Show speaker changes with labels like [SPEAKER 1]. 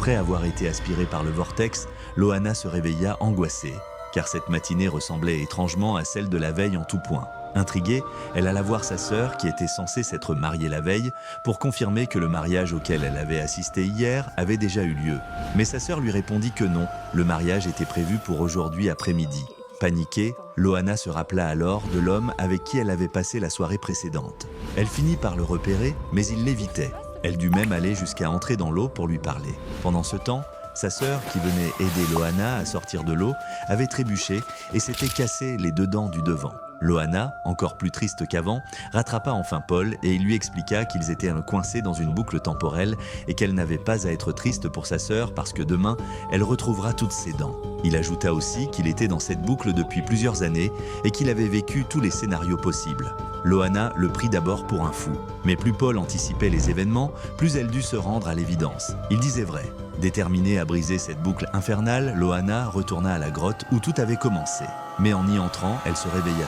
[SPEAKER 1] Après avoir été aspirée par le vortex, Loana se réveilla angoissée, car cette matinée ressemblait étrangement à celle de la veille en tout point. Intriguée, elle alla voir sa sœur, qui était censée s'être mariée la veille, pour confirmer que le mariage auquel elle avait assisté hier avait déjà eu lieu. Mais sa sœur lui répondit que non, le mariage était prévu pour aujourd'hui après-midi. Paniquée, Loana se rappela alors de l'homme avec qui elle avait passé la soirée précédente. Elle finit par le repérer, mais il l'évitait. Elle dut même aller jusqu'à entrer dans l'eau pour lui parler. Pendant ce temps, sa sœur, qui venait aider Loana à sortir de l'eau, avait trébuché et s'était cassé les deux dents du devant. Loana, encore plus triste qu'avant, rattrapa enfin Paul et il lui expliqua qu'ils étaient coincés dans une boucle temporelle et qu'elle n'avait pas à être triste pour sa sœur parce que demain, elle retrouvera toutes ses dents. Il ajouta aussi qu'il était dans cette boucle depuis plusieurs années et qu'il avait vécu tous les scénarios possibles. Loana le prit d'abord pour un fou. Mais plus Paul anticipait les événements, plus elle dut se rendre à l'évidence. Il disait vrai. Déterminée à briser cette boucle infernale, Loana retourna à la grotte où tout avait commencé. Mais en y entrant, elle se réveilla